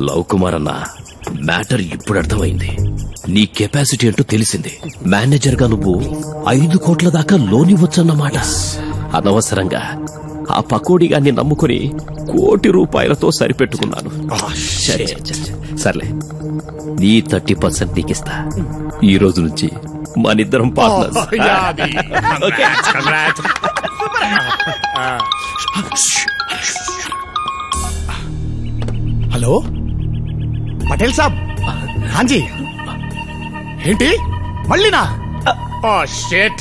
Love Kumar అన్న, matter ఇప్పుడు అర్థమైంది. నీ కెపాసిటీ అంటూ తెలిసింది. మేనేజర్ గా నువ్వు 5 కోట్ల దాకా లోన్ ఇవ్వచ్చన్నమాట. అనవసరంగా ఆ పకోడీగాన్ని నమ్ముకుని 1 కోటి రూపాయలతో సరిపెట్టుకున్నాను. సర్లే, నీ 30% నీకిస్తా. ఈ రోజు నుంచి మనిద్దరం పార్ట్నర్స్. హలో పటేల్ సాబ్. హాంజీ. ఏంటి మళ్ళీనా? షేట్.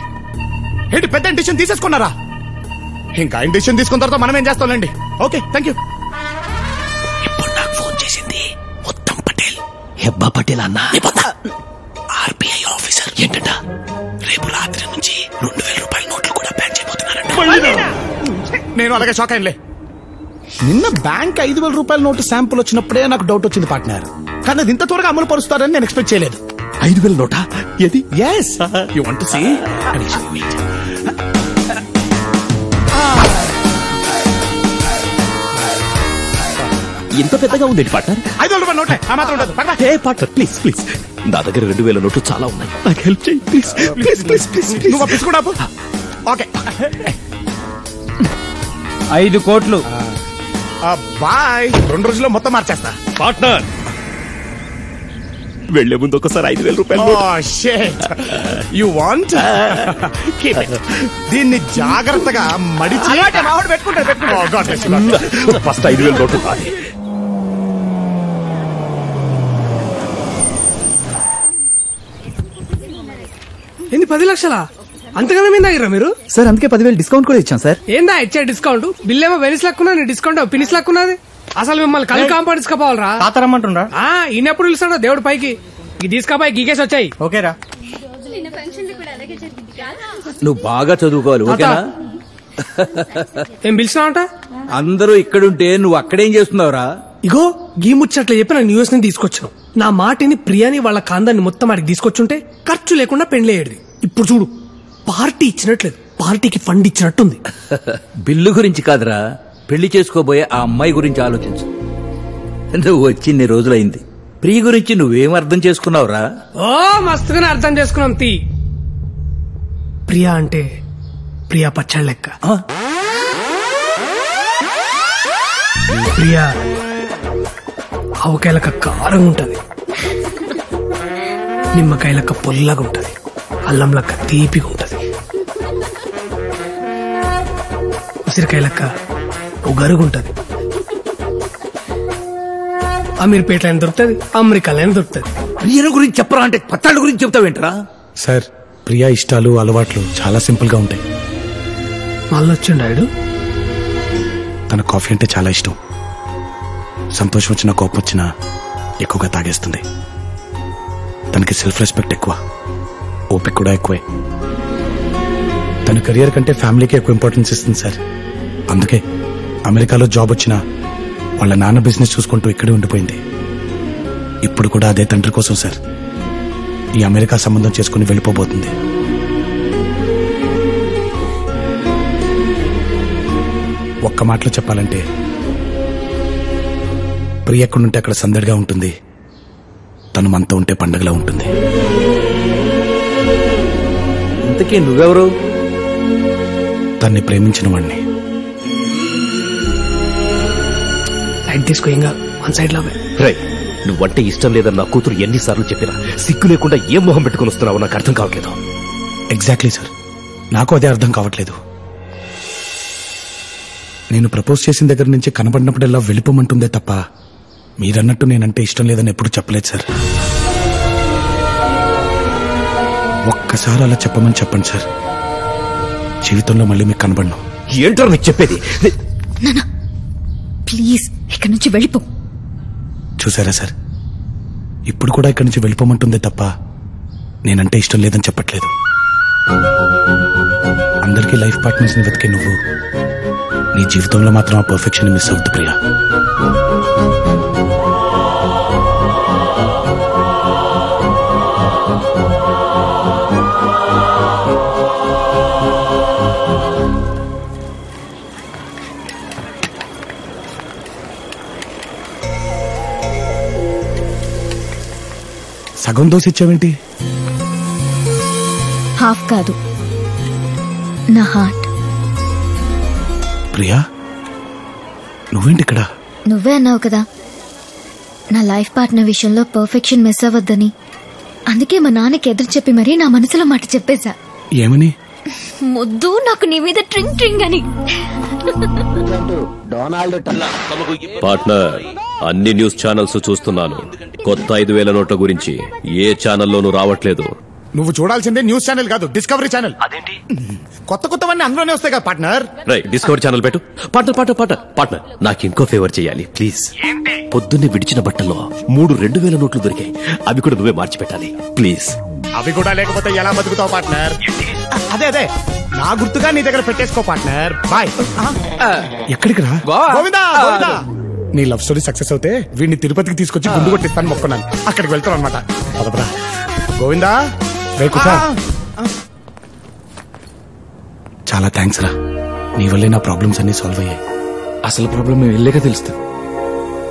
ఏంటి పెద్ద ఇండిషన్ తీసేసుకున్నారా? ఇంకా ఇండిషన్ తీసుకున్న తర్వాత మనం ఏం చేస్తాంలేండి. Okay, thank you. ఇప్పుడు నాకు ఫోన్ చేసింది ఉత్తమ్ పటేల్. హెబ్బా పటేల్ అన్న, ఆర్బీఐ ఆఫీసర్. ఏంటంట, రేపు రాత్రి నుంచి 2000 రూపాయల నోట్లు కూడా బ్యాన్ చేయబోతున్నారంట. నేను అలాగే షాక్ అయ్యలే. నిన్న బ్యాంక్ 5,000 రూపాయల నోటు శాంపుల్ వచ్చినప్పుడే నాకు డౌట్ వచ్చింది పార్ట్నర్. కానీ అది ఇంత త్వరగా అమలు పరుస్తారని నేను ఎక్స్పెక్ట్ చేయలేదు. 5,000 నోటా? ఏది? yes, you want to see? ఇంత పెద్దగా ఉంది పార్ట్నర్. 5,000 రూపాయల నోటే ఆ మాత్రం ఉండదు. ఏ పార్ట్నర్, ప్లీజ్ ప్లీజ్, నా దగ్గర 2,000 నోట్లు చాలా ఉన్నాయి. నాకు హెల్ప్ చేయి ప్లీజ్ ప్లీజ్ ప్లీజ్ ప్లీజ్. నువ్వు పిసుకుడా? ఓకే, 5 కోట్లు. బాయ్. 2 రోజుల్లో మొత్తం మార్చేస్తా. పార్ట్నర్, వెళ్లే ముందు ఒకసారి 5,000 రూపాయలు. You want? దీన్ని జాగ్రత్తగా మడిచి ఫస్ట్ 5,000 నోట్లు. ఏంది 10 లక్షలా? అంతగానే మీద దగ్గర మీరు? సార్ అందుకే 10,000 డిస్కౌంట్ కూడా ఇచ్చాం సార్. ఏందా ఇచ్చే డిస్కౌంట్? బిల్ ఏమో వెనిస్ లక్కున్నా, డిస్కౌంట్ పినిస్ లక్కున్నది. అసలు మిమ్మల్ని కళ్ళు కాంపౌండ్ తీసుకుపోవాలరా? తాతరమ్మంటుండ్రా? ఈయన ఎప్పుడు పిలుస్తాడో దేవుడు పైకి. ఈ తీసుకపోయి గీకేసి వచ్చాయి. ఓకేరా, నువ్వు బాగా చదువుకోవాలి. ఓకేనా? ఏం పిలిచినావంట? అందరూ ఇక్కడుంటే నువ్వు అక్కడేం చేస్తున్నావురా? ఇగో గీ ముచ్చట్లు చెప్పి నాకు న్యూస్ ని తీసుకొచ్చాను. నా మాటిని ప్రియాని వాళ్ళ కాందాన్ని మొత్తం ఆడికి తీసుకొచ్చుంటే ఖర్చు లేకుండా పెండ్లేయడిది. ఇప్పుడు చూడు, పార్టీ ఇచ్చినట్లేదు, పార్టీకి ఫండ్ ఇచ్చినట్టుంది. బిల్లు గురించి కాదురా, పెళ్లి చేసుకోబోయే ఆ అమ్మాయి గురించి ఆలోచించు. నువ్వు వచ్చి ఇన్ని రోజులైంది, ప్రియ గురించి నువ్వేం అర్థం చేసుకున్నావురా? ఓ మస్తుగానే అర్థం చేసుకున్నాం. ప్రియా అంటే ప్రియా పచ్చళ్ళ లెక్క. ప్రియా ఆవకాయలక కారంగా ఉంటది, నిమ్మకాయలక పొల్లగా ఉంటది, అల్లం లెక్క తీపిగా ఉంటది, ఉసిరికాయలక్క ఉగరుగుంటది. అమీర్పేటలో దొరుకుతుంది, అమెరికాలో దొరుకుతుంది. ప్రియ గురించి చెప్పరా అంటే పచ్చళ్ళ గురించి చెప్తావేంటరా? సార్, ప్రియా ఇష్టాలు అలవాట్లు చాలా సింపుల్ గా ఉంటాయి. మళ్ళొచ్చిండాడు. తన కాఫీ అంటే చాలా ఇష్టం. సంతోషం వచ్చినా కోపం వచ్చినా ఎక్కువగా తాగేస్తుంది. తనకి సెల్ఫ్ రెస్పెక్ట్ ఎక్కువ, ఓపిక కూడా ఎక్కువే. తన కెరియర్ కంటే ఫ్యామిలీకి ఎక్కువ ఇంపార్టెన్స్ ఇస్తుంది సార్. అందుకే అమెరికాలో జాబ్ వచ్చినా వాళ్ళ నాన్న బిజినెస్ చూసుకుంటూ ఇక్కడే ఉండిపోయింది. ఇప్పుడు కూడా అదే తండ్రి కోసం సార్ ఈ అమెరికా సంబంధం చేసుకుని వెళ్ళిపోబోతుంది. ఒక్క మాటలో చెప్పాలంటే ప్రియ ఎక్కడుంటే అక్కడ సందడిగా ఉంటుంది, తను మనతో ఉంటే పండగలా ఉంటుంది. ఇంతకీ నువ్వెవరు? తన్ని ప్రేమించిన వాడిని. సైడ్ తీసుకో, ఇంకా వన్ సైడ్ లో నువ్వంటే ఇష్టం లేదని నా కూతురు ఎన్నిసార్లు చెప్పినా సిగ్గు లేకుండా ఏం మొహం పెట్టుకుని వస్తున్నావో నాకు అర్థం కావట్లేదు. ఎగ్జాక్ట్లీ సార్, నాకు అదే అర్థం కావట్లేదు. నేను ప్రపోజ్ చేసిన దగ్గర నుంచి కనబడినప్పుడల్లా వెళ్ళిపోమంటుందే తప్ప మీరన్నట్టు నేనంటే ఇష్టం లేదని ఎప్పుడు చెప్పలేదు సార్. ఒక్కసారి అలా చెప్పమని చెప్పండి సార్, జీవితంలో మళ్ళీ మీకు కనబడను. ఏంటో మీకు చెప్పేది? ప్లీజ్ ఇక్కడి నుంచి వెళ్ళిపో. చూసారా సార్, ఇప్పుడు కూడా ఇక్కడి నుంచి వెళ్ళిపోమంటుందే తప్ప నేనంటే ఇష్టం లేదని చెప్పట్లేదు. అందరికీ లైఫ్ పార్ట్నర్స్ ని వెతికే నువ్వు నీ జీవితంలో మాత్రం ఆ పర్ఫెక్షన్ మిస్ అవుతుంది ప్రియా. సగం దోశ ఇచ్చావేంటి? హాఫ్ కాదు, నా హార్ట్. ప్రియా, నువ్వేంటి ఇక్కడ? నువ్వే అన్నావు కదా నా లైఫ్ పార్ట్నర్ విషయంలో పర్ఫెక్షన్ మిస్ అవ్వద్దని. అందుకే మా నాన్నకి ఎదురు చెప్పి మరీ నా మనసులో మాట చెప్పేశా. ఏమని? ముద్దు నాకు నీ మీద ట్రింగ్ ట్రింగ్ అని. పార్ట్నర్, అన్ని న్యూస్ ఛానల్స్ చూస్తున్నాను. కొత్త 5,000 నోట్ల గురించి ఏ ఛానల్లోనూ రావట్లేదు. నువ్వు చూడాల్సిందే న్యూస్ ఛానల్ కాదు, డిస్కవరీ ఛానల్. అదేంటి? కొత్తవన్నీ అందులోనే వస్తాయి కదా పార్ట్నర్. రైట్, డిస్కవరీ ఛానల్ పెట్టు. పార్ట్నర్ నాకు ఇంకో ఫేవర్ చేయాలి ప్లీజ్. పొద్దున్నే విడిచిన బట్టల్లో 3 2,000 నోట్లు దొరికాయి. అవి కూడా నువ్వే మార్చి పెట్టాలి ప్లీజ్. అవి కూడా లేకపోతే ఎలా బతుకుతావు పార్ట్నర్? అదే నా గుర్తుగా నీ దగ్గర పెట్టేసుకో పార్ట్నర్. బాయ్. ఎక్కడికి రా? గోవిందా. నీ లవ్ స్టోరీ సక్సెస్ అవుతే వీడిని తిరుపతికి తీసుకొచ్చి గుండు కొట్టిస్తాను మొక్కున్నాను. అక్కడికి వెళ్తాను అనమాట. పదపరా గోవిందా. చాలా థ్యాంక్స్ రా, నీ వల్లే నా ప్రాబ్లమ్స్ అన్ని సాల్వ్ అయ్యాయి. అసలు ప్రాబ్లం మేము వెళ్ళాక తెలుస్తుంది.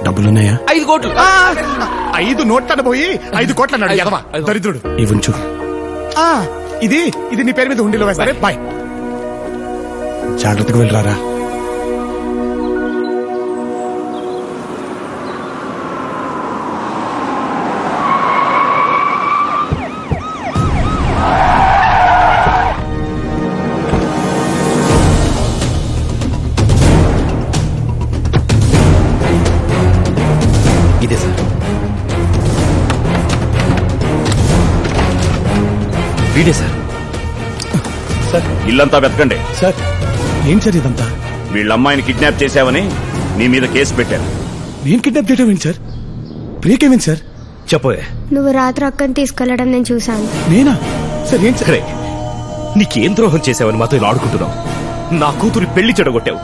డబ్బులున్నాయా? 5 కోట్లు. 5 నోట్లను పోయి 5 కోట్ల అన్నాడు ఎదవా దరిద్రుడు. ఇవ్వంచు. ఇది నీ పేరు మీద ఉండిలో వేస్తారే. బాయ్. జాగ్రత్తగా వెళ్ళరారా. ఇదే సార్. వీడే సార్. ఇల్లంతా వెతకండి. సార్ ఏం సార్ ఇదంతా? వీళ్ళ అమ్మాయిని కిడ్నాప్ చేశావని నీ మీద కేసు పెట్టారు. నేను కిడ్నాప్ చేయడం ఏంటి సార్? ప్రియకేమేంటి సార్? చెప్పోయే. నువ్వు రాత్రి అక్కని తీసుకెళ్లడం నేను చూశాను. నేనా సార్? ఏం సరే, నీకేం ద్రోహం చేసావని మాతో ఇలా ఆడుకుంటున్నావు? నా కూతురు పెళ్లి చెడగొట్టావు.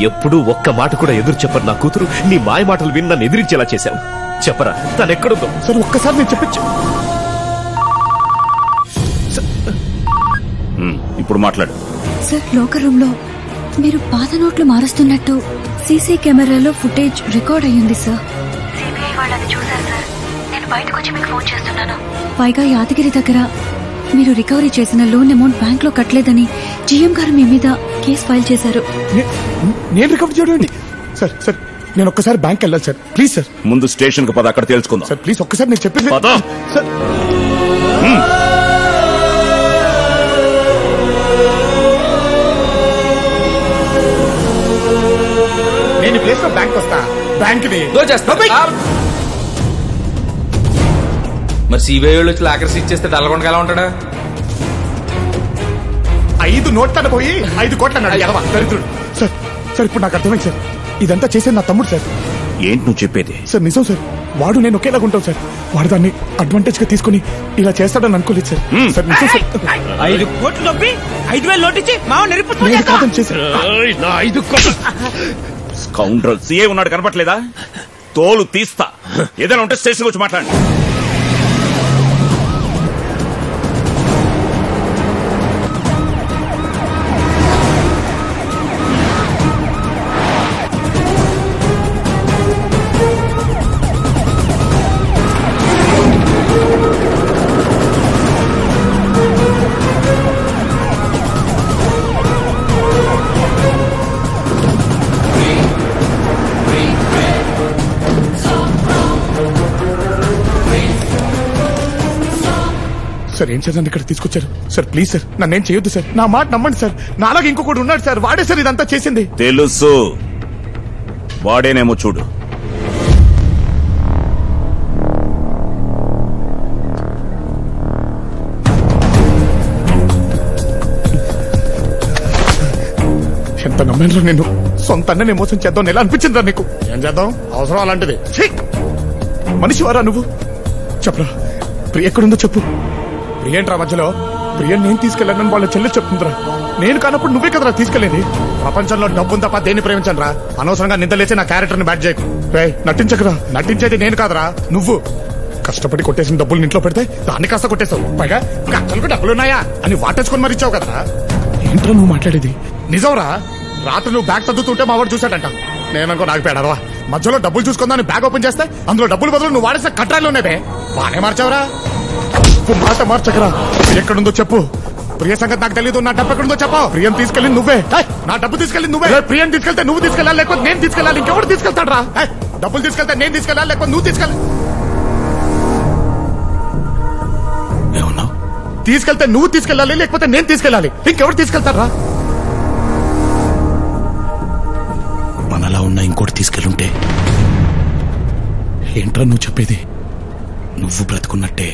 ఎప్పుడూ ఒక్క మాట కూడా ఎదురు చెప్పరు నా కూతురు. నీ మాయ మాటలు విని నన్ను ఎదిరించేలా చేశావు. చెప్పరా, తను ఎక్కడుందో? సార్ ఒక్కసారి నేను చెప్పచ్చు. ఇప్పుడు మాట్లాడు. సార్, లోకర్ రూమ్ లో మీరు పాత నోట్లు మారుస్తున్నట్టు సీసీ కెమెరాలో ఫుటేజ్ రికార్డ్ అయ్యింది సార్. సిబిఐ వాళ్ళని చూశారు సార్. నేను బయటకు వచ్చి మీకు ఫోన్ చేస్తున్నాను. పైగా యాదగిరి దగ్గర మీరు రికవరీ చేసిన లోన్ అమౌంట్ బ్యాంక్ లో కట్టలేదని జీఎం గారు మీ మీద కేసు ఫైల్ చేశారు. నేను రికవర్ చేయడం ఏంటి? సార్ నేను ఒక్కసారి బ్యాంక్ వెళ్ళాలి సార్. Please sir. ముందు స్టేషన్ కు పద, అక్కడ తెలుసుకుందాం. సార్ ప్లీజ్ ఒక్కసారి నేను చెప్పేది సార్. నేను ప్లేస్ లో బ్యాంక్ వస్తా. బ్యాంక్ మరి సిబిఐ వాళ్ళు వచ్చి లాకర్స్ ఇచ్చేస్తే డల్లగొండగా ఎలా ఉంటాడా? 5 నోట్లను పోయి 5 కోట్ల అన్నాడు ఎదవా దరిద్రుడు. సార్ ఇప్పుడు నాకు అర్థమైంది సార్. ఇదంతా చేసేది నా తమ్ముడు సార్. ఏంటి నువ్వు చెప్పేది? సార్ నిజం సార్. వాడు నేను ఒకేలాగా ఉంటాం సార్. వాడు దాన్ని అడ్వాంటేజ్ గా తీసుకుని ఇలా చేస్తాడని అనుకోలేదు సార్. సార్ నిజం సార్. 5 కోట్లు నొప్పి 5,000 నోటిచ్చి కాదని చేశారు. స్కౌండ్రల్ సీఏ ఉన్నాడు, కనపట్లేదా? తోలు తీస్తా. ఏదైనా ఉంటే స్టేషన్ వచ్చి మాట్లాడండి. సార్ ఏం సార్ నన్ను ఇక్కడ తీసుకొచ్చారు? సార్ ప్లీజ్ సార్ నన్నేం చేయొద్దు సార్. నా మాట నమ్మండి సార్. నాలాగా ఇంకొకటి ఉన్నాడు సార్. వాడే సార్ ఇదంతా చేసింది. తెలుసు, వాడేనేమో చూడు. ఎంత నమ్మాను నేను. సొంత అన్ననే మోసం చేద్దాం ఎలా అనిపించిందా నీకు? ఏం చేద్దాం, అవసరం అలాంటిది. మనిషి వారా నువ్వు? చెప్పరా, ప్రియ ఎక్కడుందో చెప్పు. ప్రియంట్రా మధ్యలో? ప్రియ నేను తీసుకెళ్ళానని వాళ్ళ చెల్లి చెప్తుందిరా. నేను కానప్పుడు నువ్వే కదరా తీసుకెళ్ళేది. ప్రపంచంలో డబ్బుని తప్ప దేన్ని ప్రేమించను రా. అనవసరంగా నిందలేసి నా క్యారెక్టర్ ని బ్యాట్ చేయకు. నటించకరా. నటించేది నేను కాదురా, నువ్వు. కష్టపడి కొట్టేసిన డబ్బులు ఇంట్లో పెడితే దాన్ని కాస్త కొట్టేశావు. పైగా అక్కలకు డబ్బులున్నాయా అని వాటేసుకొని మరి ఇచ్చావు కదరా. ఏంట్రా నువ్వు మాట్లాడేది? నిజంరా. రాత్రి నువ్వు బ్యాగ్ తగ్గుతుంటే మా వాడు చూశాడంట. నేననుకో నాకు పేడరా. మధ్యలో డబ్బులు చూసుకుందాని బ్యాగ్ ఓపెన్ చేస్తే అందులో డబ్బులు బదులు నువ్వు వాడేసిన కట్రాలు ఉన్నావే. బానే మార్చావురా. నువ్వు మాట మార్చకరా. ఎక్కడుందో చెప్పు. ప్రియ సంగతి నాకు తెలియదు. నా డబ్బు ఎక్కడుందో చెప్పు. ప్రియం తీసుకెళ్ళి నువ్వే. నా డబ్బు తీసుకెళ్ళి నువ్వే. ప్రియం తీసుకెళ్తే నువ్వు తీసుకెళ్ళాలి, లేకపోతే నేను తీసుకెళ్ళాలి. ఇంకెవరు తీసుకెళ్తాడు రా? డబ్బులు తీసుకెళ్తే నేను తీసుకెళ్ళాలి, లేకపోతే నువ్వు తీసుకెళ్ళాలి. ఏమన్నావు? తీసుకెళ్తే నువ్వు తీసుకెళ్ళాలి, లేకపోతే నేను తీసుకెళ్ళాలి. ఇంకెవరు తీసుకెళ్తారా? మనలా ఉన్న ఇంకోటి తీసుకెళ్ళుంటే ఏంట్రా నువ్వు చెప్పేది? నువ్వు బ్రతుకున్నట్టే